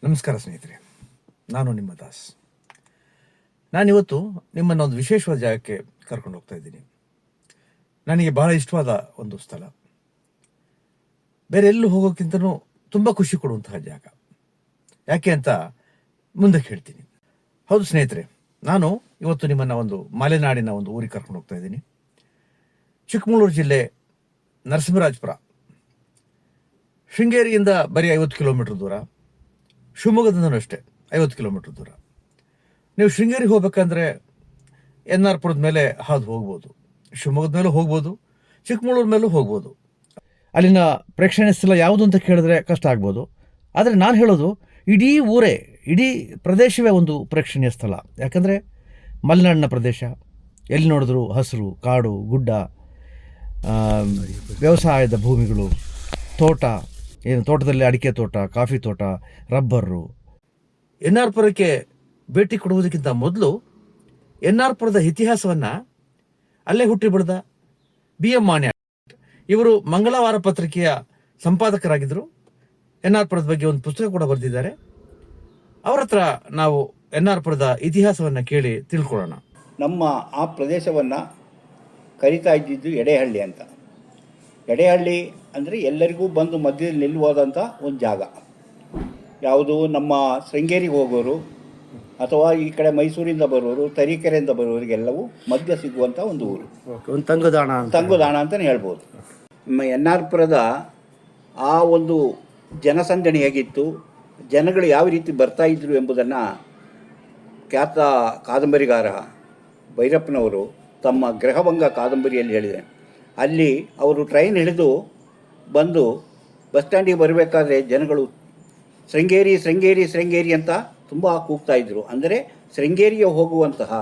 ನಮಸ್ಕಾರ ಸ್ನೇಹಿತರೆ, ನಾನು ನಿಮ್ಮ ದಾಸ್. ನಾನಿವತ್ತು ನಿಮ್ಮನ್ನು ಒಂದು ವಿಶೇಷವಾದ ಜಾಗಕ್ಕೆ ಕರ್ಕೊಂಡು ಹೋಗ್ತಾ ಇದ್ದೀನಿ. ನನಗೆ ಬಹಳ ಇಷ್ಟವಾದ ಒಂದು ಸ್ಥಳ, ಬೇರೆ ಎಲ್ಲೂ ಹೋಗೋಕ್ಕಿಂತನೂ ತುಂಬ ಖುಷಿ ಕೊಡುವಂತಹ ಜಾಗ. ಯಾಕೆ ಅಂತ ಮುಂದಕ್ಕೆ ಹೇಳ್ತೀನಿ. ಹೌದು ಸ್ನೇಹಿತರೆ, ನಾನು ಇವತ್ತು ನಿಮ್ಮನ್ನು ಒಂದು ಮಲೆನಾಡಿನ ಒಂದು ಊರಿಗೆ ಕರ್ಕೊಂಡು ಹೋಗ್ತಾ ಇದ್ದೀನಿ. ಚಿಕ್ಕಮಗಳೂರು ಜಿಲ್ಲೆ ನರಸಿಂಹರಾಜಪುರ, ಶೃಂಗೇರಿಯಿಂದ ಬರೀ 50 ಕಿಲೋಮೀಟರ್ ದೂರ, ಶಿವಮೊಗ್ಗದಿಂದನೂ ಅಷ್ಟೇ 50 ಕಿಲೋಮೀಟರ್ ದೂರ. ನೀವು ಶೃಂಗೇರಿಗೆ ಹೋಗ್ಬೇಕಂದ್ರೆ NR ಪುರದ ಮೇಲೆ ಹಾದು ಹೋಗ್ಬೋದು, ಶಿವಮೊಗ್ಗದ ಮೇಲೂ ಹೋಗ್ಬೋದು, ಚಿಕ್ಕಮಗಳೂರು ಮೇಲೂ ಹೋಗ್ಬೋದು. ಅಲ್ಲಿನ ಪ್ರೇಕ್ಷಣೀಯ ಸ್ಥಳ ಯಾವುದು ಅಂತ ಕೇಳಿದ್ರೆ ಕಷ್ಟ ಆಗ್ಬೋದು. ಆದರೆ ನಾನು ಹೇಳೋದು ಇಡೀ ಊರೇ, ಇಡೀ ಪ್ರದೇಶವೇ ಒಂದು ಪ್ರೇಕ್ಷಣೀಯ ಸ್ಥಳ. ಯಾಕಂದರೆ ಮಲೆನಾಡಿನ ಪ್ರದೇಶ, ಎಲ್ಲಿ ನೋಡಿದ್ರು ಹಸಿರು, ಕಾಡು, ಗುಡ್ಡ, ವ್ಯವಸಾಯದ ಭೂಮಿಗಳು, ತೋಟ, ಏನು ತೋಟದಲ್ಲಿ ಅಡಿಕೆ ತೋಟ, ಕಾಫಿ ತೋಟ, ರಬ್ಬರು. NR ಪುರಕ್ಕೆ ಭೇಟಿ ಕೊಡುವುದಕ್ಕಿಂತ ಮೊದಲು NR ಪುರದ ಇತಿಹಾಸವನ್ನು ಅಲ್ಲೇ ಹುಟ್ಟಿ ಬೆಳೆದ BM ಮಾನ್ಯ ಇವರು ಮಂಗಳವಾರ ಪತ್ರಿಕೆಯ ಸಂಪಾದಕರಾಗಿದ್ದರು. NR ಪುರದ ಬಗ್ಗೆ ಒಂದು ಪುಸ್ತಕ ಕೂಡ ಬರೆದಿದ್ದಾರೆ. ಅವರ ಹತ್ರ ನಾವು NR ಪುರದ ಇತಿಹಾಸವನ್ನು ಕೇಳಿ ತಿಳ್ಕೊಳ್ಳೋಣ. ನಮ್ಮ ಆ ಪ್ರದೇಶವನ್ನು ಕರಿತಾ ಇದ್ದಿದ್ದು ಎಡೆಹಳ್ಳಿ ಅಂತ. ಎಡೆಹಳ್ಳಿ ಅಂದರೆ ಎಲ್ಲರಿಗೂ ಬಂದು ಮಧ್ಯದಲ್ಲಿ ನಿಲ್ಲುವುದಂಥ ಒಂದು ಜಾಗ. ಯಾವುದು ನಮ್ಮ ಶೃಂಗೇರಿಗೆ ಹೋಗೋರು ಅಥವಾ ಈ ಕಡೆ ಮೈಸೂರಿಂದ ಬರೋರು, ತರೀಕೆರೆಯಿಂದ ಬರೋರಿಗೆಲ್ಲವೂ ಮಧ್ಯ ಸಿಗುವಂಥ ಒಂದು ಊರು, ಒಂದು ತಂಗುದಾಣ ಅಂತಲೇ ಹೇಳ್ಬೋದು. ನಮ್ಮ NR ಪುರದ ಆ ಒಂದು ಜನಸಂದಣಿ ಹೇಗಿತ್ತು, ಜನಗಳು ಯಾವ ರೀತಿ ಬರ್ತಾಯಿದ್ರು ಎಂಬುದನ್ನು ಖ್ಯಾತ ಕಾದಂಬರಿಗಾರ ಭೈರಪ್ಪನವರು ತಮ್ಮ ಗೃಹಭಂಗ ಕಾದಂಬರಿಯಲ್ಲಿ ಹೇಳಿದೆ. ಅಲ್ಲಿ ಅವರು ಟ್ರೈನ್ ಹಿಡಿದು ಬಂದು ಬಸ್ ಸ್ಟ್ಯಾಂಡಿಗೆ ಬರಬೇಕಾದ್ರೆ ಜನಗಳು ಶೃಂಗೇರಿ ಶೃಂಗೇರಿ ಶೃಂಗೇರಿ ಅಂತ ತುಂಬ ಕೂಗ್ತಾಯಿದ್ರು. ಅಂದರೆ ಶೃಂಗೇರಿಗೆ ಹೋಗುವಂತಹ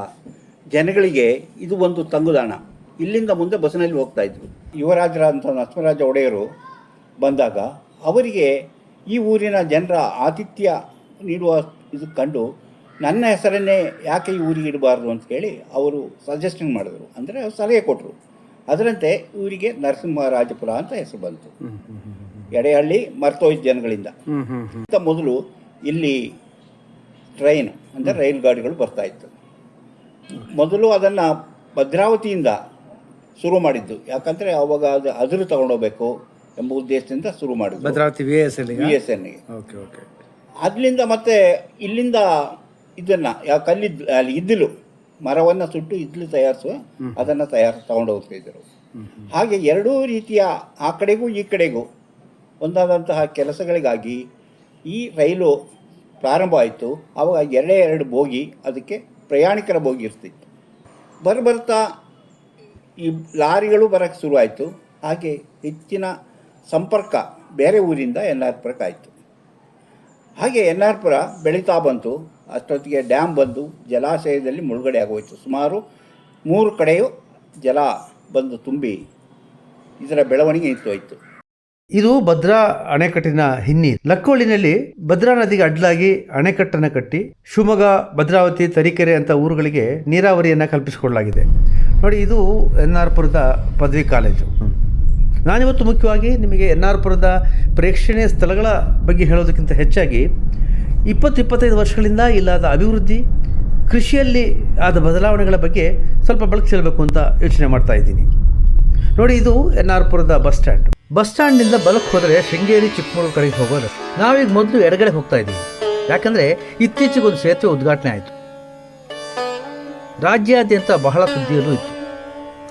ಜನಗಳಿಗೆ ಇದು ಒಂದು ತಂಗುದಾಣ. ಇಲ್ಲಿಂದ ಮುಂದೆ ಬಸ್ಸಿನಲ್ಲಿ ಹೋಗ್ತಾಯಿದ್ರು. ಯುವರಾಜರಂಥ ನರಸಿಂಹರಾಜ ಒಡೆಯರು ಬಂದಾಗ ಅವರಿಗೆ ಈ ಊರಿನ ಜನರ ಆತಿಥ್ಯ ನೀಡುವ ಇದು ಕಂಡು ನನ್ನ ಹೆಸರನ್ನೇ ಯಾಕೆ ಈ ಊರಿಗೆ ಇಡಬಾರ್ದು ಅಂತ ಹೇಳಿ ಅವರು ಸಜೆಷನ್ ಮಾಡಿದ್ರು, ಅಂದರೆ ಸಲಹೆ ಕೊಟ್ಟರು. ಅದರಂತೆ ಇವರಿಗೆ ನರಸಿಂಹರಾಜಪುರ ಅಂತ ಹೆಸರು ಬಂತು. ಎಡೆಹಳ್ಳಿ ಮರ್ತೋಯ್ತು ಜನಗಳಿಂದ. ಮೊದಲು ಇಲ್ಲಿ ಟ್ರೈನ್ ಅಂದರೆ ರೈಲು ಗಾಡಿಗಳು ಬರ್ತಾಯಿತ್ತು. ಮೊದಲು ಅದನ್ನು ಭದ್ರಾವತಿಯಿಂದ ಶುರು ಮಾಡಿದ್ದು, ಯಾಕಂದರೆ ಅವಾಗ ಅದು ಅದುರು ತಗೊಂಡೋಗ್ಬೇಕು ಎಂಬ ಉದ್ದೇಶದಿಂದ ಶುರು ಮಾಡಿದ್ದು ಭದ್ರಾವತಿ VSNಗೆ. ಅದರಿಂದ ಮತ್ತೆ ಇಲ್ಲಿಂದ ಇದನ್ನು ಕಲ್ಲಿದ್ದು ಅಲ್ಲಿ ಇದ್ದಿಲು ಮರವನ್ನು ಸುಟ್ಟು ಇದ್ಲು ತಯಾರಿಸುವ ಅದನ್ನು ತಗೊಂಡು ಹೋಗ್ತಿದ್ದರು. ಹಾಗೆ ಎರಡೂ ರೀತಿಯ ಆ ಕಡೆಗೂ ಈ ಕಡೆಗೂ ಒಂದಾದಂತಹ ಕೆಲಸಗಳಿಗಾಗಿ ಈ ರೈಲು ಪ್ರಾರಂಭ ಆಯಿತು. ಆವಾಗ ಎರಡು ಬೋಗಿ, ಅದಕ್ಕೆ ಪ್ರಯಾಣಿಕರ ಬೋಗಿ ಇರ್ತಿತ್ತು. ಬರ್ತಾ ಈ ಲಾರಿಗಳು ಬರೋಕ್ಕೆ ಶುರುವಾಯಿತು. ಹಾಗೆ ಹೆಚ್ಚಿನ ಸಂಪರ್ಕ ಬೇರೆ ಊರಿಂದ NR ಪುರಕ್ಕೆ ಆಯಿತು. ಹಾಗೆ NR ಪುರ ಬೆಳೀತಾ ಬಂತು. ಅಷ್ಟೊತ್ತಿಗೆ ಡ್ಯಾಮ್ ಬಂದು ಜಲಾಶಯದಲ್ಲಿ ಮುಳುಗಡೆ ಆಗೋಯಿತು. ಸುಮಾರು 3 ಕಡೆಯೂ ಜಲ ಬಂದು ತುಂಬಿ ಇದರ ಬೆಳವಣಿಗೆ ನಿಂತೋಯಿತು. ಇದು ಭದ್ರಾ ಅಣೆಕಟ್ಟಿನ ಹಿನ್ನೀರು. ಲಕ್ಕೋಳಿನಲ್ಲಿ ಭದ್ರಾ ನದಿಗೆ ಅಡ್ಡಲಾಗಿ ಅಣೆಕಟ್ಟನ್ನು ಕಟ್ಟಿ ಶಿವಮೊಗ್ಗ, ಭದ್ರಾವತಿ, ತರೀಕೆರೆ ಅಂತ ಊರುಗಳಿಗೆ ನೀರಾವರಿಯನ್ನು ಕಲ್ಪಿಸಿಕೊಡಲಾಗಿದೆ. ನೋಡಿ, ಇದು NR ಪುರದ ಪದವಿ ಕಾಲೇಜು. ನಾನಿವತ್ತು ಮುಖ್ಯವಾಗಿ ನಿಮಗೆ NR ಪುರದ ಪ್ರೇಕ್ಷಣೀಯ ಸ್ಥಳಗಳ ಬಗ್ಗೆ ಹೇಳೋದಕ್ಕಿಂತ ಹೆಚ್ಚಾಗಿ 20-25 ವರ್ಷಗಳಿಂದ ಇಲ್ಲಾದ ಅಭಿವೃದ್ಧಿ, ಕೃಷಿಯಲ್ಲಿ ಆದ ಬದಲಾವಣೆಗಳ ಬಗ್ಗೆ ಸ್ವಲ್ಪ ಬೆಳಕು ಚೆಲ್ಲಬೇಕು ಅಂತ ಯೋಚನೆ ಮಾಡ್ತಾ ಇದ್ದೀನಿ. ನೋಡಿ, ಇದು NR ಪುರದ ಬಸ್ ಸ್ಟ್ಯಾಂಡ್. ಬಸ್ ಸ್ಟ್ಯಾಂಡ್ನಿಂದ ಬಲಕ್ಕೆ ಹೋದರೆ ಶೃಂಗೇರಿ, ಚಿಕ್ಕಮಗಳೂರು ಕಡೆಗೆ ಹೋಗೋದು. ನಾವೀಗ ಮೊದಲು ಎಡಗಡೆ ಹೋಗ್ತಾ ಇದ್ದೀವಿ, ಯಾಕಂದರೆ ಇತ್ತೀಚೆಗೆ ಒಂದು ಸೇತುವೆ ಉದ್ಘಾಟನೆ ಆಯಿತು. ರಾಜ್ಯಾದ್ಯಂತ ಬಹಳ ಸುದ್ದಿಯಲ್ಲೂ ಇತ್ತು.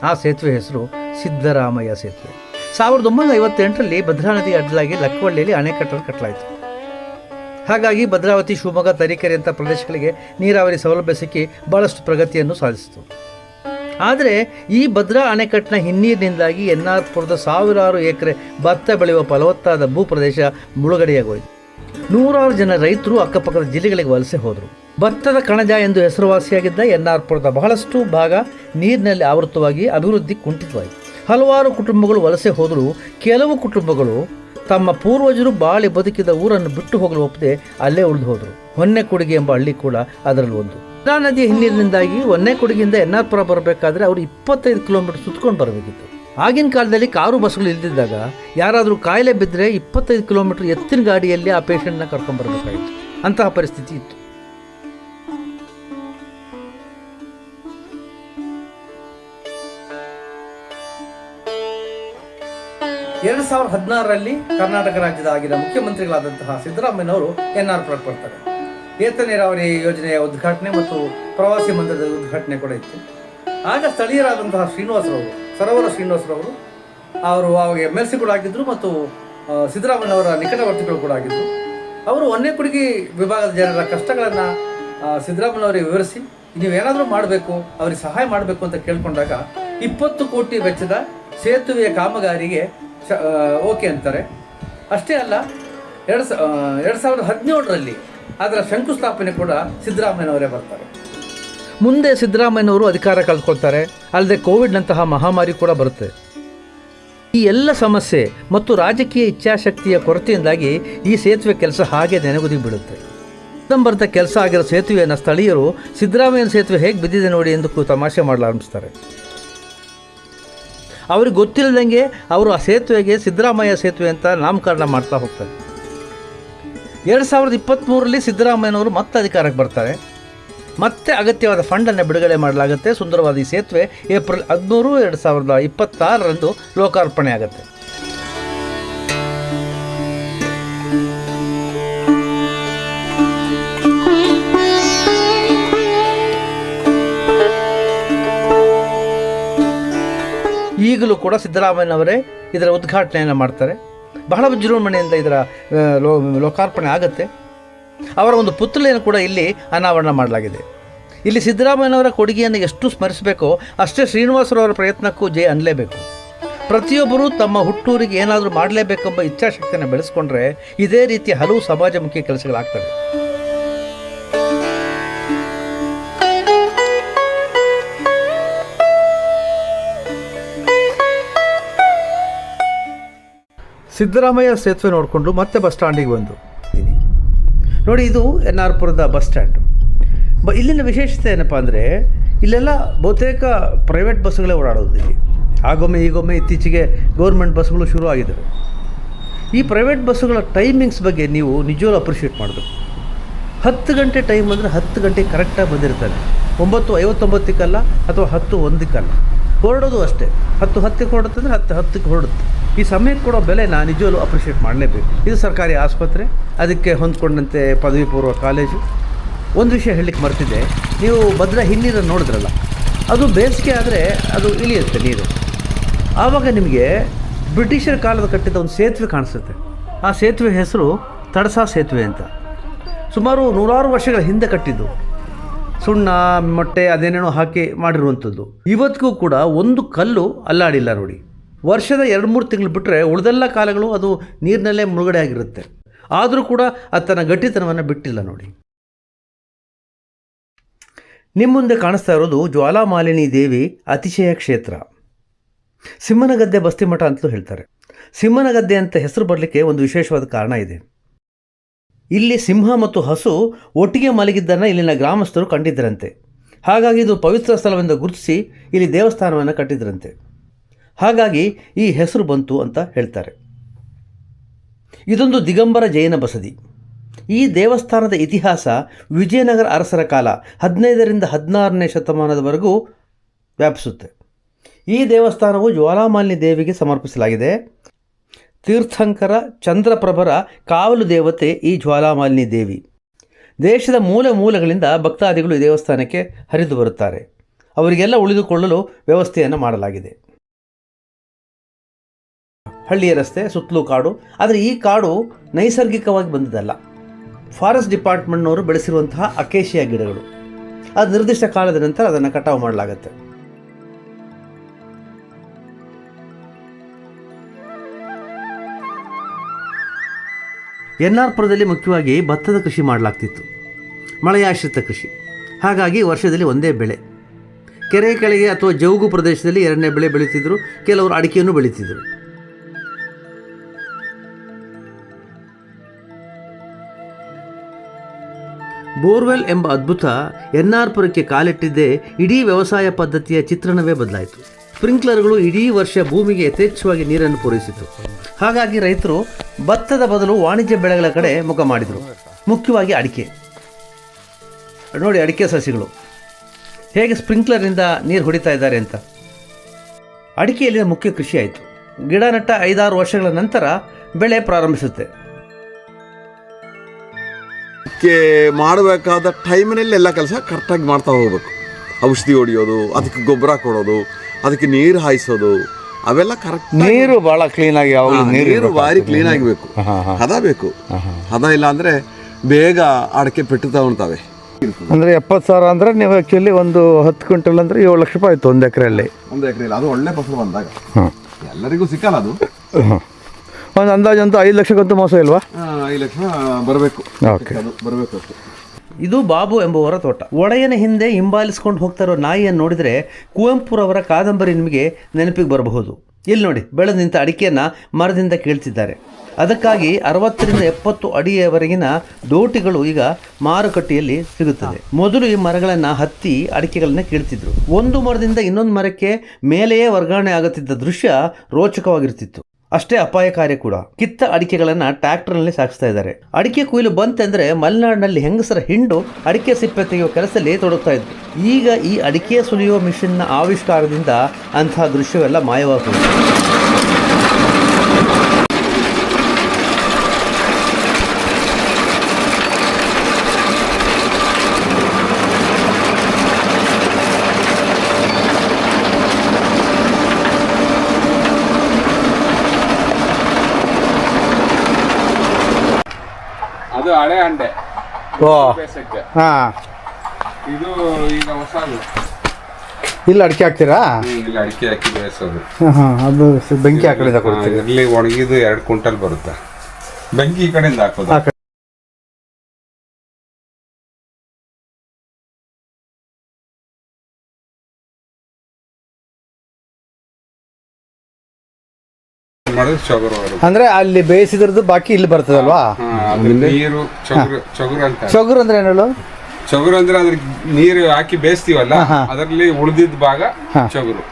ಆ ಸೇತುವೆ ಹೆಸರು ಸಿದ್ದರಾಮಯ್ಯ ಸೇತುವೆ. 1958ರಲ್ಲಿ ಭದ್ರಾ ನದಿ ಅಡ್ಡಲಾಗಿ ಲಕ್ಕವಳ್ಳಿಯಲ್ಲಿ ಅಣೆಕಟ್ಟನ್ನು ಕಟ್ಟಲಾಯಿತು. ಹಾಗಾಗಿ ಭದ್ರಾವತಿ, ಶಿವಮೊಗ್ಗ, ತರೀಕೆರೆ ಅಂತ ಪ್ರದೇಶಗಳಿಗೆ ನೀರಾವರಿ ಸೌಲಭ್ಯ ಸಿಕ್ಕಿ ಭಾಳಷ್ಟು ಪ್ರಗತಿಯನ್ನು ಸಾಧಿಸಿತು. ಆದರೆ ಈ ಭದ್ರಾ ಅಣೆಕಟ್ಟಿನ ಹಿನ್ನೀರಿನಿಂದಾಗಿ NR ಪುರದ ಸಾವಿರಾರು ಎಕರೆ ಭತ್ತ ಬೆಳೆಯುವ ಫಲವತ್ತಾದ ಭೂಪ್ರದೇಶ ಮುಳುಗಡೆಯಾಗೋಯಿತು. ನೂರಾರು ಜನ ರೈತರು ಅಕ್ಕಪಕ್ಕದ ಜಿಲ್ಲೆಗಳಿಗೆ ವಲಸೆ ಹೋದರು. ಭತ್ತದ ಕಣಜ ಎಂದು ಹೆಸರುವಾಸಿಯಾಗಿದ್ದ NR ಪುರದ ಬಹಳಷ್ಟು ಭಾಗ ನೀರಿನಲ್ಲಿ ಆವೃತವಾಗಿ ಅಭಿವೃದ್ಧಿ ಕುಂಠಿತವಾಯಿತು. ಹಲವಾರು ಕುಟುಂಬಗಳು ವಲಸೆ ಹೋದರೂ ಕೆಲವು ಕುಟುಂಬಗಳು ತಮ್ಮ ಪೂರ್ವಜರು ಬಾಳಿ ಬದುಕಿದ ಊರನ್ನು ಬಿಟ್ಟು ಹೋಗಲು ಒಪ್ಪದೆ ಅಲ್ಲೇ ಉಳಿದು ಹೋದರು. ಹೊನ್ನೆಕೊಡಿಗೆ ಎಂಬ ಹಳ್ಳಿ ಕೂಡ ಅದರಲ್ಲಿ ಒಂದು. ಭದ್ರಾ ನದಿಯ ಹಿನ್ನೀರಿನಿಂದಾಗಿ ಹೊನ್ನೆಕೊಡಿಗೆಯಿಂದ NR ಪುರ ಬರಬೇಕಾದ್ರೆ ಅವರು 25 ಕಿಲೋಮೀಟರ್ ಸುತ್ತಕೊಂಡು ಬರಬೇಕಿತ್ತು. ಆಗಿನ ಕಾಲದಲ್ಲಿ ಕಾರು ಬಸ್ಗಳು ಇಲ್ದಿದ್ದಾಗ ಯಾರಾದರೂ ಕಾಯಿಲೆ ಬಿದ್ದರೆ 25 ಕಿಲೋಮೀಟರ್ ಎತ್ತಿನ ಗಾಡಿಯಲ್ಲಿ ಆ ಪೇಷಂಟ್ನ ಕರ್ಕೊಂಡ್ಬರ್ಬೇಕಾಗಿತ್ತು. ಅಂತಹ ಪರಿಸ್ಥಿತಿ ಇತ್ತು. ಎರಡು 2016ರಲ್ಲಿ ಕರ್ನಾಟಕ ರಾಜ್ಯದ ಆಗಿನ ಮುಖ್ಯಮಂತ್ರಿಗಳಾದಂತಹ ಸಿದ್ದರಾಮಯ್ಯನವರು NR ಬರ್ತಾರೆ. ಏತ ನೀರಾವರಿ ಯೋಜನೆಯ ಉದ್ಘಾಟನೆ ಮತ್ತು ಪ್ರವಾಸಿ ಮಂದಿರದ ಉದ್ಘಾಟನೆ ಕೂಡ ಇತ್ತು. ಆಗ ಸ್ಥಳೀಯರಾದಂತಹ ಸರೋವರ ಶ್ರೀನಿವಾಸರವರು ಅವರು ಅವಾಗ MLC ಕೂಡ ಆಗಿದ್ದರು ಮತ್ತು ಸಿದ್ದರಾಮಯ್ಯನವರ ನಿಕಟವರ್ತಿಗಳು ಕೂಡ ಆಗಿದ್ದರು. ಅವರು ಹೊನ್ನೇಕುಡಿಗೆ ವಿಭಾಗದ ಜನರ ಕಷ್ಟಗಳನ್ನು ಸಿದ್ದರಾಮಯ್ಯನವರಿಗೆ ವಿವರಿಸಿ ನೀವೇನಾದರೂ ಮಾಡಬೇಕು, ಅವರಿಗೆ ಸಹಾಯ ಮಾಡಬೇಕು ಅಂತ ಕೇಳ್ಕೊಂಡಾಗ 20 ಕೋಟಿ ವೆಚ್ಚದ ಸೇತುವೆಯ ಕಾಮಗಾರಿಗೆ ಓಕೆ ಅಂತಾರೆ. ಅಷ್ಟೇ ಅಲ್ಲ, 2017ರಲ್ಲಿ ಅದರ ಶಂಕುಸ್ಥಾಪನೆ ಕೂಡ ಸಿದ್ದರಾಮಯ್ಯನವರೇ ಬರ್ತಾರೆ. ಮುಂದೆ ಸಿದ್ದರಾಮಯ್ಯನವರು ಅಧಿಕಾರ ಕಳೆದುಕೊಳ್ತಾರೆ. ಅಲ್ಲದೆ ಕೋವಿಡ್ನಂತಹ ಮಹಾಮಾರಿ ಕೂಡ ಬರುತ್ತೆ. ಈ ಎಲ್ಲ ಸಮಸ್ಯೆ ಮತ್ತು ರಾಜಕೀಯ ಇಚ್ಛಾಶಕ್ತಿಯ ಕೊರತೆಯಿಂದಾಗಿ ಈ ಸೇತುವೆ ಕೆಲಸ ಹಾಗೆ ನೆನೆಗುದಿ ಬಿಡುತ್ತೆ. ಬರ್ತಾ ಕೆಲಸ ಆಗಿರೋ ಸೇತುವೆಯನ್ನು ಸ್ಥಳೀಯರು ಸಿದ್ದರಾಮಯ್ಯನ ಸೇತುವೆ ಹೇಗೆ ಬಿದ್ದಿದೆ ನೋಡಿ ಎಂದು ತಮಾಷೆ ಮಾಡಲಾರಂಭಿಸ್ತಾರೆ. ಅವ್ರಿಗೆ ಗೊತ್ತಿಲ್ಲದಂಗೆ ಅವರು ಆ ಸೇತುವೆಗೆ ಸಿದ್ದರಾಮಯ್ಯ ಸೇತುವೆ ಅಂತ ನಾಮಕರಣ ಮಾಡ್ತಾ ಹೋಗ್ತಾರೆ. 2023ರಲ್ಲಿ ಸಿದ್ದರಾಮಯ್ಯನವರು ಮತ್ತೆ ಅಧಿಕಾರಕ್ಕೆ ಬರ್ತಾರೆ. ಮತ್ತೆ ಅಗತ್ಯವಾದ ಫಂಡನ್ನು ಬಿಡುಗಡೆ ಮಾಡಲಾಗುತ್ತೆ. ಸುಂದರವಾದ ಈ ಸೇತುವೆ ಏಪ್ರಿಲ್ 13, 2026ರಂದು ಲೋಕಾರ್ಪಣೆ ಆಗುತ್ತೆ. ಈಗಲೂ ಕೂಡ ಸಿದ್ದರಾಮಯ್ಯನವರೇ ಇದರ ಉದ್ಘಾಟನೆಯನ್ನು ಮಾಡ್ತಾರೆ. ಬಹಳ ವಿಜೃಂಭಣೆಯಿಂದ ಇದರ ಲೋಕಾರ್ಪಣೆ ಆಗುತ್ತೆ. ಅವರ ಒಂದು ಪುತ್ಥಳಿಯನ್ನು ಕೂಡ ಇಲ್ಲಿ ಅನಾವರಣ ಮಾಡಲಾಗಿದೆ. ಇಲ್ಲಿ ಸಿದ್ದರಾಮಯ್ಯನವರ ಕೊಡುಗೆಯನ್ನು ಎಷ್ಟು ಸ್ಮರಿಸಬೇಕೋ ಅಷ್ಟೇ ಶ್ರೀನಿವಾಸರವರ ಪ್ರಯತ್ನಕ್ಕೂ ಜಯ ಅನ್ನಲೇಬೇಕು. ಪ್ರತಿಯೊಬ್ಬರೂ ತಮ್ಮ ಹುಟ್ಟೂರಿಗೆ ಏನಾದರೂ ಮಾಡಲೇಬೇಕೆಂಬ ಇಚ್ಛಾಶಕ್ತಿಯನ್ನು ಬೆಳೆಸ್ಕೊಂಡ್ರೆ ಇದೇ ರೀತಿಯ ಹಲವು ಸಮಾಜಮುಖಿ ಕೆಲಸಗಳಾಗ್ತವೆ. ಸಿದ್ದರಾಮಯ್ಯ ಸೇತುವೆ ನೋಡಿಕೊಂಡು ಮತ್ತೆ ಬಸ್ ಸ್ಟ್ಯಾಂಡಿಗೆ ಬಂದು ನೋಡಿ, ಇದು NR ಬಸ್ ಸ್ಟ್ಯಾಂಡು. ಇಲ್ಲಿನ ವಿಶೇಷತೆ ಏನಪ್ಪ ಅಂದರೆ ಇಲ್ಲೆಲ್ಲ ಬಹುತೇಕ ಪ್ರೈವೇಟ್ ಬಸ್ಸುಗಳೇ ಓಡಾಡೋದು. ಇಲ್ಲಿ ಈಗೊಮ್ಮೆ ಇತ್ತೀಚೆಗೆ ಗೌರ್ಮೆಂಟ್ ಬಸ್ಸುಗಳು ಶುರು ಆಗಿದ್ದಾವೆ. ಈ ಪ್ರೈವೇಟ್ ಬಸ್ಸುಗಳ ಟೈಮಿಂಗ್ಸ್ ಬಗ್ಗೆ ನೀವು ನಿಜವೂ ಅಪ್ರಿಷಿಯೇಟ್ ಮಾಡಬೇಕು. 10 ಗಂಟೆ ಟೈಮ್ ಅಂದರೆ 10 ಗಂಟೆಗೆ ಕರೆಕ್ಟಾಗಿ ಬಂದಿರ್ತಾನೆ. 9:59 ಅಥವಾ 10:01 ಹೊರಡೋದು ಅಷ್ಟೇ. 10:10 ಹೊರಡುತ್ತೆ ಅಂದರೆ 10:10 ಹೊರಡುತ್ತೆ. ಈ ಸಮಯಕ್ಕೆ ಕೊಡೋ ಬೆಲೆನ ನಿಜವೂ ಅಪ್ರಿಷಿಯೇಟ್ ಮಾಡಲೇಬೇಕು. ಇದು ಸರ್ಕಾರಿ ಆಸ್ಪತ್ರೆ, ಅದಕ್ಕೆ ಹೊಂದ್ಕೊಂಡಂತೆ ಪದವಿ ಪೂರ್ವ ಕಾಲೇಜು. ಒಂದು ವಿಷಯ ಹೇಳಲಿಕ್ಕೆ ಮರ್ತಿದ್ದೆ, ನೀವು ಭದ್ರಾ ಹಿನ್ನೀರನ್ನು ನೋಡಿದ್ರಲ್ಲ, ಅದು ಬೇಸಿಗೆ ಆದರೆ ಅದು ಇಳಿಯುತ್ತೆ ನೀರು. ಆವಾಗ ನಿಮಗೆ ಬ್ರಿಟಿಷರ ಕಾಲದ ಕಟ್ಟಿದ ಒಂದು ಸೇತುವೆ ಕಾಣಿಸುತ್ತೆ. ಆ ಸೇತುವೆ ಹೆಸರು ತಡಸಾ ಸೇತುವೆ ಅಂತ. ಸುಮಾರು 100 ವರ್ಷಗಳ ಹಿಂದೆ ಕಟ್ಟಿದ್ದು. ಸುಣ್ಣ ಮೊಟ್ಟೆ ಅದೇನೇನೋ ಹಾಕಿ ಮಾಡಿರುವಂಥದ್ದು. ಇವತ್ತಿಗೂ ಕೂಡ ಒಂದು ಕಲ್ಲು ಅಲ್ಲಾಡಿಲ್ಲ ನೋಡಿ. ವರ್ಷದ 2-3 ತಿಂಗಳು ಬಿಟ್ಟರೆ ಉಳಿದೆಲ್ಲ ಕಾಲಗಳು ಅದು ನೀರಿನಲ್ಲೇ ಮುಳುಗಡೆ ಆಗಿರುತ್ತೆ. ಆದರೂ ಕೂಡ ಅದು ತನ್ನ ಗಟ್ಟಿತನವನ್ನು ಬಿಟ್ಟಿಲ್ಲ ನೋಡಿ. ನಿಮ್ಮ ಮುಂದೆ ಕಾಣಿಸ್ತಾ ಇರೋದು ಜ್ವಾಲಾಮಾಲಿನಿ ದೇವಿ ಅತಿಶಯ ಕ್ಷೇತ್ರ. ಸಿಂಹನಗದ್ದೆ ಬಸ್ತಿಮಠ ಅಂತಲೂ ಹೇಳ್ತಾರೆ. ಸಿಂಹನಗದ್ದೆ ಅಂತ ಹೆಸರು ಬರಲಿಕ್ಕೆ ಒಂದು ವಿಶೇಷವಾದ ಕಾರಣ ಇದೆ. ಇಲ್ಲಿ ಸಿಂಹ ಮತ್ತು ಹಸು ಒಟ್ಟಿಗೆ ಮಲಗಿದ್ದನ್ನು ಇಲ್ಲಿನ ಗ್ರಾಮಸ್ಥರು ಕಂಡಿದ್ದರಂತೆ. ಹಾಗಾಗಿ ಇದು ಪವಿತ್ರ ಸ್ಥಳವೆಂದು ಗುರುತಿಸಿ ಇಲ್ಲಿ ದೇವಸ್ಥಾನವನ್ನು ಕಟ್ಟಿದ್ರಂತೆ. ಹಾಗಾಗಿ ಈ ಹೆಸರು ಬಂತು ಅಂತ ಹೇಳ್ತಾರೆ. ಇದೊಂದು ದಿಗಂಬರ ಜೈನ ಬಸದಿ. ಈ ದೇವಸ್ಥಾನದ ಇತಿಹಾಸ ವಿಜಯನಗರ ಅರಸರ ಕಾಲ 15ರಿಂದ 16ನೇ ಶತಮಾನದವರೆಗೂ ವ್ಯಾಪಿಸುತ್ತೆ. ಈ ದೇವಸ್ಥಾನವು ಜ್ವಾಲಾಮಾಲಿನಿ ದೇವಿಗೆ ಸಮರ್ಪಿಸಲಾಗಿದೆ. ತೀರ್ಥಂಕರ ಚಂದ್ರಪ್ರಭರ ಕಾವಲು ದೇವತೆ ಈ ಜ್ವಾಲಾಮಾಲಿನಿ ದೇವಿ. ದೇಶದ ಮೂಲೆ ಮೂಲೆಗಳಿಂದ ಭಕ್ತಾದಿಗಳು ಈ ದೇವಸ್ಥಾನಕ್ಕೆ ಹರಿದು ಬರುತ್ತಾರೆ. ಅವರಿಗೆಲ್ಲ ಉಳಿದುಕೊಳ್ಳಲು ವ್ಯವಸ್ಥೆಯನ್ನು ಮಾಡಲಾಗಿದೆ. ಹಳ್ಳಿಯ ರಸ್ತೆ, ಸುತ್ತಲೂ ಕಾಡು. ಆದರೆ ಈ ಕಾಡು ನೈಸರ್ಗಿಕವಾಗಿ ಬಂದದಲ್ಲ. ಫಾರೆಸ್ಟ್ ಡಿಪಾರ್ಟ್ಮೆಂಟ್ನವರು ಬೆಳೆಸಿರುವಂತಹ ಅಕೇಶಿಯಾ ಗಿಡಗಳು. ಅದು ನಿರ್ದಿಷ್ಟ ಕಾಲದ ನಂತರ ಅದನ್ನು ಕಟಾವು ಮಾಡಲಾಗುತ್ತೆ. NR ಮುಖ್ಯವಾಗಿ ಭತ್ತದ ಕೃಷಿ ಮಾಡಲಾಗ್ತಿತ್ತು, ಮಳೆಯಾಶ್ರಿತ ಕೃಷಿ. ಹಾಗಾಗಿ ವರ್ಷದಲ್ಲಿ ಒಂದೇ ಬೆಳೆ. ಕೆರೆ ಕೆಳಗೆ ಅಥವಾ ಜೌಗು ಪ್ರದೇಶದಲ್ಲಿ 2ನೇ ಬೆಳೆ ಬೆಳೀತಿದ್ರು. ಕೆಲವರು ಅಡಿಕೆಯನ್ನು ಬೆಳೀತಿದ್ರು. ಬೋರ್ವೆಲ್ ಎಂಬ ಅದ್ಭುತ NR ಕಾಲಿಟ್ಟಿದ್ದೇ ಇಡೀ ವ್ಯವಸಾಯ ಪದ್ಧತಿಯ ಚಿತ್ರಣವೇ ಬದಲಾಯಿತು. ಸ್ಪ್ರಿಂಕ್ಲರ್ಗಳು ಇಡೀ ವರ್ಷ ಭೂಮಿಗೆ ಯಥೇಚ್ಛವಾಗಿ ನೀರನ್ನು ಪೂರೈಸಿತು. ಹಾಗಾಗಿ ರೈತರು ಭತ್ತದ ಬದಲು ವಾಣಿಜ್ಯ ಬೆಳೆಗಳ ಕಡೆ ಮುಖ ಮಾಡಿದರು. ಮುಖ್ಯವಾಗಿ ಅಡಿಕೆ. ನೋಡಿ ಅಡಿಕೆ ಸಸಿಗಳು ಹೇಗೆ ಸ್ಪ್ರಿಂಕ್ಲರ್ನಿಂದ ನೀರು ಹೊಡಿತಾ ಇದ್ದಾರೆ ಅಂತ. ಅಡಿಕೆಯಲ್ಲಿ ಮುಖ್ಯ ಕೃಷಿ ಆಯಿತು. ಗಿಡ ನೆಟ್ಟ 5-6 ವರ್ಷಗಳ ನಂತರ ಬೆಳೆ ಪ್ರಾರಂಭಿಸುತ್ತೆ. ಅದಕ್ಕೆ ಮಾಡಬೇಕಾದ ಟೈಮಿನಲ್ಲಿ ಎಲ್ಲ ಕೆಲಸ ಕರೆಕ್ಟಾಗಿ ಮಾಡ್ತಾ ಹೋಗ್ಬೇಕು. ಔಷಧಿ ಹೊಡಿಯೋದು, ಅದಕ್ಕೆ ಗೊಬ್ಬರ ಕೊಡೋದು, ಅದಕ್ಕೆ ನೀರು ಹಾಯಿಸೋದು, ಅವೆಲ್ಲ ಕರೆಕ್ಟ್. ನೀರು ಭಾಳ ಕ್ಲೀನಾಗಿ, ನೀರು ಭಾರಿ ಕ್ಲೀನ್ ಆಗಬೇಕು, ಹದ ಬೇಕು. ಹದ ಇಲ್ಲ ಅಂದರೆ ಬೇಗ ಅಡಿಕೆ ಪೆಟ್ಟು ತಗೊಳ್ತಾವೆ. ಅಂದರೆ 70,000 ಅಂದರೆ ನೀವು ಆ್ಯಕ್ಚುಲಿ ಒಂದು 10 ಕ್ವಿಂಟಲ್ ಅಂದರೆ 7 ಲಕ್ಷ ರೂಪಾಯಿ ಆಯಿತು ಒಂದು ಎಕರೆಯಲ್ಲಿ. ಒಂದು ಎಕರೆಯಲ್ಲಿ ಅದು ಒಳ್ಳೆ ಫಸಲು ಬಂದಾಗ ಎಲ್ಲರಿಗೂ ಸಿಕ್ಕಲ್ಲ ಅದು. ಒಂದು ಅಂದಾಜು ಅಂತೂ 5 ಲಕ್ಷಕ್ಕಂತೂ ಮೋಸ ಇಲ್ವಾ? 5 ಲಕ್ಷ ಬರಬೇಕು. ಓಕೆ, ಅದು ಬರಬೇಕು ಅಷ್ಟೇ. ಇದು ಬಾಬು ಎಂಬುವರ ತೋಟ. ಒಡೆಯನ ಹಿಂದೆ ಹಿಂಬಾಲಿಸ್ಕೊಂಡು ಹೋಗ್ತಾ ಇರೋ ನಾಯಿಯನ್ನು ನೋಡಿದರೆ ಕುವೆಂಪುರವರ ಕಾದಂಬರಿ ನಿಮಗೆ ನೆನಪಿಗೆ ಬರಬಹುದು. ಇಲ್ಲಿ ನೋಡಿ, ಬೆಳೆದು ನಿಂತ ಅಡಿಕೆಯನ್ನು ಮರದಿಂದ ಕೀಳ್ತಿದ್ದಾರೆ. ಅದಕ್ಕಾಗಿ 60ರಿಂದ 70 ಅಡಿಯವರೆಗಿನ ದೋಟಿಗಳು ಈಗ ಮಾರುಕಟ್ಟೆಯಲ್ಲಿ ಸಿಗುತ್ತದೆ. ಮೊದಲು ಈ ಮರಗಳನ್ನು ಹತ್ತಿ ಅಡಿಕೆಗಳನ್ನ ಕೀಳ್ತಿದ್ರು. ಒಂದು ಮರದಿಂದ ಇನ್ನೊಂದು ಮರಕ್ಕೆ ಮೇಲೆಯೇ ವರ್ಗಾವಣೆ ಆಗುತ್ತಿದ್ದ ದೃಶ್ಯ ರೋಚಕವಾಗಿರ್ತಿತ್ತು. ಅಷ್ಟೇ ಅಪಾಯಕಾರಿ ಕೂಡ. ಕಿತ್ತ ಅಡಿಕೆಗಳನ್ನು ಟ್ರ್ಯಾಕ್ಟರ್ನಲ್ಲಿ ಸಾಗಿಸ್ತಾ ಇದ್ದಾರೆ. ಅಡಿಕೆ ಕೊಯ್ಲು ಬಂತೆಂದರೆ ಮಲೆನಾಡಿನಲ್ಲಿ ಹೆಂಗಸರ ಹಿಂಡು ಅಡಿಕೆ ಸಿಪ್ಪೆ ತೆಗೆಯುವ ಕೆಲಸದಲ್ಲಿ ತೊಡಗ್ತಾ ಇದ್ರು. ಈಗ ಈ ಅಡಿಕೆ ಸುಲಿಯುವ ಮಿಷನ್ನ ಆವಿಷ್ಕಾರದಿಂದ ಅಂತಹ ದೃಶ್ಯವೆಲ್ಲ ಮಾಯವಾಗುವುದು. ಅದು ಹಳೆ ಅಂಡೆ. ಹಾಂ, ಇದು ಈಗ ಹೊಸದು. ಇಲ್ಲಿ ಅಡಿಕೆ ಹಾಕ್ತೀರಾ? ಇಲ್ಲಿ ಅಡಿಕೆ ಹಾಕಿ ಬೇಯಿಸೋದು. ಹಾಂ, ಅದು ಬೆಂಕಿ ಆ ಕಡೆಯಿಂದ ಕೊಡ್ತೀವಿ. ಇಲ್ಲಿ ಒಣಗಿದು 2 ಕ್ವಿಂಟಲ್ ಬರುತ್ತೆ. ಬೆಂಕಿ ಈ ಕಡೆಯಿಂದ ಹಾಕೋದು. ಅಂದ್ರೆ ಅಲ್ಲಿ ಬೇಯಿಸಿದ್ರದ್ದು ಬಾಕಿ ಇಲ್ಲಿ ಬರ್ತದಲ್ವಾ? ನೀರು ಚೊಗುರು ಅಂತ. ಚೊಗುರು ಅಂದ್ರೆ ಏನು? ಚೊಗುರು ಅಂದ್ರೆ ಅದ್ರ ನೀರು ಹಾಕಿ ಬೇಯಿಸ್ತೀವಲ್ಲ, ಅದರಲ್ಲಿ ಉಳಿದಿದ್ದ ಭಾಗ ಚೊಗುರು.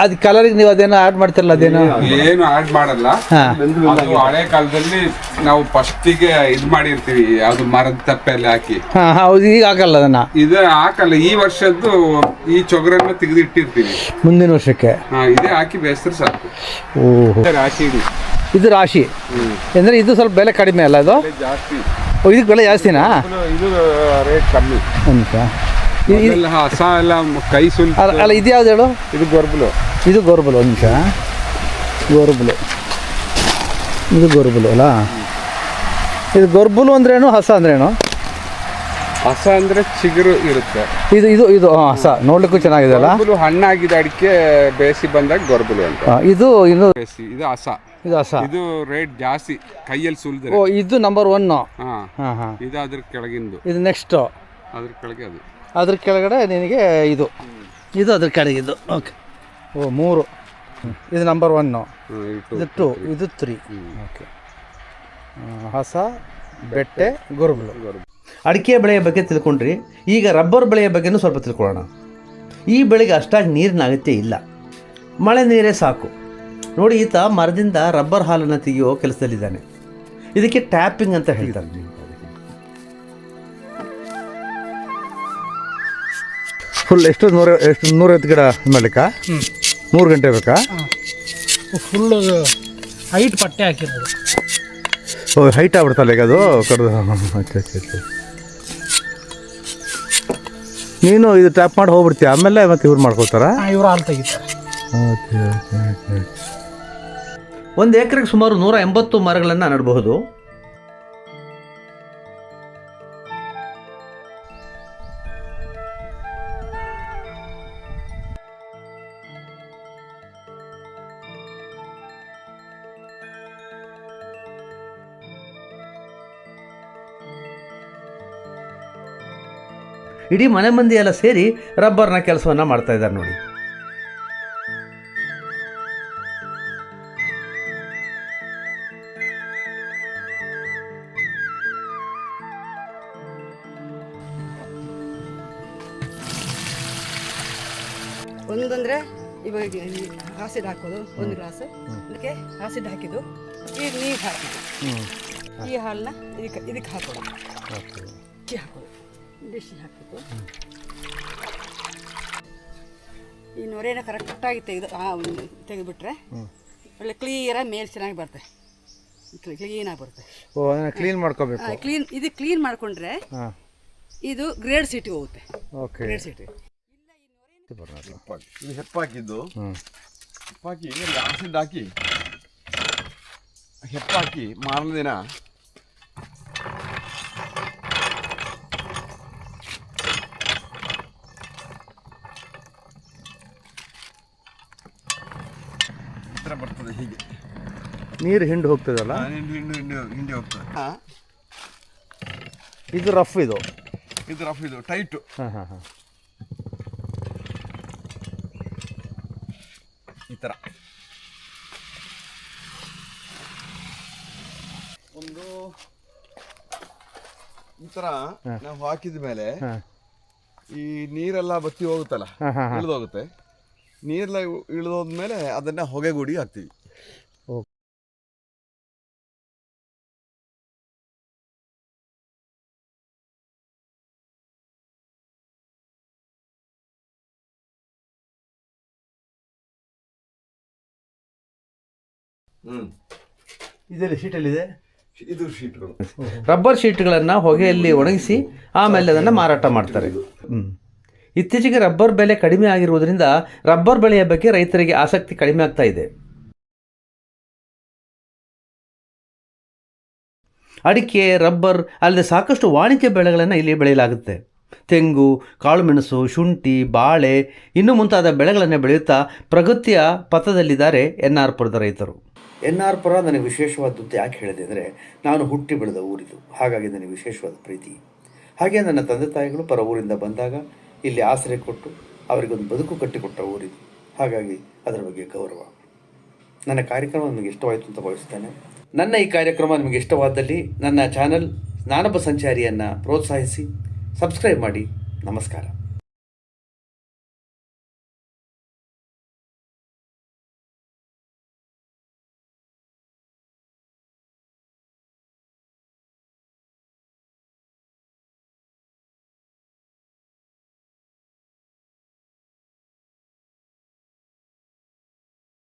ಅದು ಕಲರಿಗೆ ನೀವು ಅದೇನೋ ಆಡ್ ಮಾಡ್ತಿರಲ್ಲ, ಅದೇನೋ ಏನು ಆಡ್ ಮಾಡಲ್ಲ. ಅದು ಹಳೆ ಕಾಲದಲ್ಲಿ ನಾವು ಫಸ್ಟಿಗೆ ಇದ್ ಮಾಡಿರ್ತೀವಿ, ಯಾವ್ದು ಮರದ ತಪ್ಪೆಲ್ಲ ಹಾಕಿ. ಹೌದು, ಈಗ ಹಾಕಲ್ಲ ಅದನ್ನ. ಇದು ಹಾಕಲ್ಲ. ಈ ವರ್ಷದ್ದು ಈ ಚೊಗರನ್ನ ತೆಗೆದು ಇಟ್ಟಿರ್ತೀವಿ ಮುಂದಿನ ವರ್ಷಕ್ಕೆ. ಇದೇ ಹಾಕಿ ಬೇಯಿಸಿದ್ರೆ ಸಾಕು. ಓಹೋ, ರಾಶಿ ಇದು ರಾಶಿ ಅಂದ್ರೆ ಇದು ಸ್ವಲ್ಪ ಬೆಲೆ ಕಡಿಮೆ ಅಲ್ಲ? ಅದು ಜಾಸ್ತಿ. ಇದಕ್ಕೆ ಬೆಲೆ ಜಾಸ್ತಿನಾ? ಇದು ರೇಟ್ ಕಮ್ಮಿ. ಹಸ ಎಲ್ಲ ಕೈ ಸುಲ್ ಅಲ್ಲ. ಇದು ಯಾವ್ದು ಹೇಳು? ಇದು ಗೊರ್ಬುಲು. ಇದು ಗೊರ್ಬುಲು. ಒಂದು ನಿಮಿಷ, ಗೊರ್ಬುಲು. ಇದು ಗೊರ್ಬುಲು ಅಲ್ಲ? ಇದು ಗೊರ್ಬುಲು ಅಂದ್ರೇನು, ಹಸ ಅಂದ್ರೇನು? ಹಸ ಅಂದ್ರೆ ಚಿಗುರು ಇರುತ್ತೆ. ಇದು ಇದು ಇದು ಹಸ ನೋಡ್ಲಿಕ್ಕೂ ಚೆನ್ನಾಗಿದೆ ಅಲ್ಲ? ಹಣ್ಣಾಗಿದ್ದ ಅಡಿಕೆ ಬೇಯಿಸಿ ಬಂದಾಗ ಗೊರ್ಬುಲು ಅಂತ. ಇದು ಇನ್ನು ಇದು ಹಸ. ಇದು ಹಸ. ಇದು ರೇಟ್ ಜಾಸ್ತಿ, ಕೈಯಲ್ಲಿ ಸುಲಿದ್ರೆ. ಓ, ಇದು ನಂಬರ್ 1. ಇದು ಅದ್ರ ಕೆಳಗಿಂದು. ಇದು ನೆಕ್ಸ್ಟ್ ಅದ್ರ ಕೆಳಗೆ ಅದು. ಅದ್ರ ಕೆಳಗಡೆ ನಿನಗೆ ಇದು ಇದು ಅದ್ರ ಕೆಳಗಿದ್ದು. ಓಕೆ. ಓ, 3. ಇದು ನಂಬರ್ 1, ಇದು 2, ಇದು 3. ಓಕೆ. ಹಸ, ಬೆಟ್ಟೆ, ಗೊರ್ಬುಲು. ಅಡಿಕೆ ಬೆಳೆಯ ಬಗ್ಗೆ ತಿಳ್ಕೊಂಡ್ರಿ. ಈಗ ರಬ್ಬರ್ ಬೆಳೆಯ ಬಗ್ಗೆನೂ ಸ್ವಲ್ಪ ತಿಳ್ಕೊಳ್ಳೋಣ. ಈ ಬೆಳೆಗೆ ಅಷ್ಟಾಗಿ ನೀರಿನ ಅಗತ್ಯ ಇಲ್ಲ, ಮಳೆ ನೀರೇ ಸಾಕು. ನೋಡಿ, ಈತ ಮರದಿಂದ ರಬ್ಬರ್ ಹಾಲನ್ನು ತೆಗೆಯೋ ಕೆಲಸದಲ್ಲಿದ್ದಾನೆ. ಇದಕ್ಕೆ ಟ್ಯಾಪಿಂಗ್ ಅಂತ ಹೇಳ್ತಾರೆ. ಫುಲ್ ಎಷ್ಟು 150 ಗಿಡ ಮಾಡಲಿಕ್ಕ 3 ಗಂಟೆ ಬೇಕಾ? ಫುಲ್ ಹೈಟ್ ಪಟ್ಟೆ ಹಾಕಿರೋದು. ಓ, ಹೈಟ್ ಆಗ್ಬಿಡ್ತಲ್ಲ ಈಗ ಅದು ಕಡ್ದು. ಅಚ್ಚಾ. ನೀನು ಇದು ಟ್ಯಾಪ್ ಮಾಡಿ ಹೋಗ್ಬಿಡ್ತೀಯ, ಆಮೇಲೆ ಮತ್ತೆ ಇವ್ರು ಮಾಡ್ಕೊಳ್ತಾರಾ? ಇವ್ರು ಹಾಲು ತೆಗಿತಾರೆ. ಓಕೆ. ಒಂದು ಎಕರೆಗೆ ಸುಮಾರು 180 ಮರಗಳನ್ನು ನೆಡಬಹುದು. ಇಡೀ ಮನೆ ಮಂದಿ ಎಲ್ಲ ಸೇರಿ ರಬ್ಬರ್ನ ಕೆಲಸವನ್ನು ಮಾಡ್ತಾ ಇದ್ದಾರೆ ನೋಡಿ. ಒಂದಂದ್ರೆ ಇವಾಗ ಆಸಿಡ್ ಹಾಕೋದು 1 ಗ್ಲಾಸ್, ಅದಕ್ಕೆ ಆಸಿಡ್ ಹಾಕಿದ್ದು, ಈಗ ನೀರು ಹಾಕಿದ್ದು, ಈ ಹಾಲನ್ನ ಇದಕ್ಕೆ ಹಾಕೋದು, ಡಿಶ್ ಹಾಕೋದು. ಈ ನೊರೆನ ಕರೆಕ್ಟಾಗಿ ತೆಗೆದುಬಿಟ್ರೆ ಒಳ್ಳೆ ಕ್ಲೀನಾಗಿ ಮೇಲೆ ಚೆನ್ನಾಗಿ ಬರುತ್ತೆ, ಕ್ಲೀನಾಗಿ ಬರುತ್ತೆ. ಕ್ಲೀನ್ ಮಾಡ್ಕೋಬೇಕು. ಕ್ಲೀನ್ ಮಾಡಿಕೊಂಡ್ರೆ ಇದು ಗ್ರೇಡ್ ಸಿಟಿ ಹೋಗುತ್ತೆ. ಗ್ರೇಡ್ ಸಿಟಿ ಇದು ಹೆಪ್ಪಾಕಿದ್ದು, ಹೆಪ್ಪಾಕಿ ಆಸಿಡ್ ಹಾಕಿ ಹೆಪ್ಪಾಕಿ ಮಾರನೇ ದಿನ ಬರ್ತದೆ. ಹೀಗೆ ನೀರು ಹಿಂಡು ಹೋಗ್ತದಲ್ಲ, ಹಿಂಡಿ ಹೋಗ್ತದೆ. ಇದು ರಫ್, ಇದು ರಫ್, ಇದು ಟೈಟು. ಈ ಥರ ಒಂದು ಈ ಥರ ನಾವು ಹಾಕಿದ ಮೇಲೆ ಈ ನೀರೆಲ್ಲ ಬತ್ತಿ ಹೋಗುತ್ತಲ್ಲ, ಇಳಿದೋಗುತ್ತೆ. ನೀರೆಲ್ಲ ಇಳಿದೋದ್ಮೇಲೆ ಅದನ್ನ ಹೊಗೆಗೂಡಿ ಹಾಕ್ತೀವಿ. ಇದರಲ್ಲಿ ಶೀಟಲ್ಲಿದೆ, ಇದು ಶೀಟ್ಗಳು, ರಬ್ಬರ್ ಶೀಟ್ಗಳನ್ನು ಹೊಗೆಯಲ್ಲಿ ಒಣಗಿಸಿ ಆಮೇಲೆ ಅದನ್ನು ಮಾರಾಟ ಮಾಡ್ತಾರೆ. ಇತ್ತೀಚೆಗೆ ರಬ್ಬರ್ ಬೆಲೆ ಕಡಿಮೆ ಆಗಿರುವುದರಿಂದ ರಬ್ಬರ್ ಬೆಳೆಯ ಬಗ್ಗೆ ರೈತರಿಗೆ ಆಸಕ್ತಿ ಕಡಿಮೆ ಆಗ್ತಾ ಇದೆ. ಅಡಿಕೆ, ರಬ್ಬರ್ ಅಲ್ಲದೆ ಸಾಕಷ್ಟು ವಾಣಿಜ್ಯ ಬೆಳೆಗಳನ್ನು ಇಲ್ಲಿ ಬೆಳೆಯಲಾಗುತ್ತೆ. ತೆಂಗು, ಕಾಳುಮೆಣಸು, ಶುಂಠಿ, ಬಾಳೆ ಇನ್ನೂ ಮುಂತಾದ ಬೆಳೆಗಳನ್ನು ಬೆಳೆಯುತ್ತಾ ಪ್ರಗತಿಯ ಪಥದಲ್ಲಿದ್ದಾರೆ ಎನ್.ಆರ್. ಪುರದ ರೈತರು. ಎನ್.ಆರ್. ಪುರ ನನಗೆ ವಿಶೇಷವಾದದ್ದು ಯಾಕೆ ಹೇಳಿದೆ ಅಂದರೆ, ನಾನು ಹುಟ್ಟಿ ಬೆಳೆದ ಊರಿದು, ಹಾಗಾಗಿ ನನಗೆ ವಿಶೇಷವಾದ ಪ್ರೀತಿ. ಹಾಗೆ ನನ್ನ ತಂದೆ ತಾಯಿಗಳು ಪರ ಊರಿಂದ ಬಂದಾಗ ಇಲ್ಲಿ ಆಸರೆ ಕೊಟ್ಟು ಅವರಿಗೊಂದು ಬದುಕು ಕಟ್ಟಿಕೊಟ್ಟ ಊರಿದು, ಹಾಗಾಗಿ ಅದರ ಬಗ್ಗೆ ಗೌರವ. ನನ್ನ ಕಾರ್ಯಕ್ರಮ ನಿಮಗೆ ಇಷ್ಟವಾಯಿತು ಅಂತ ಭಾವಿಸ್ತೇನೆ. ನನ್ನ ಈ ಕಾರ್ಯಕ್ರಮ ನಿಮಗೆ ಇಷ್ಟವಾದಲ್ಲಿ ನನ್ನ ಚಾನಲ್ ಜ್ಞಾನಪ ಸಂಚಾರಿಯನ್ನು ಪ್ರೋತ್ಸಾಹಿಸಿ, ಸಬ್ಸ್ಕ್ರೈಬ್ ಮಾಡಿ. ನಮಸ್ಕಾರ.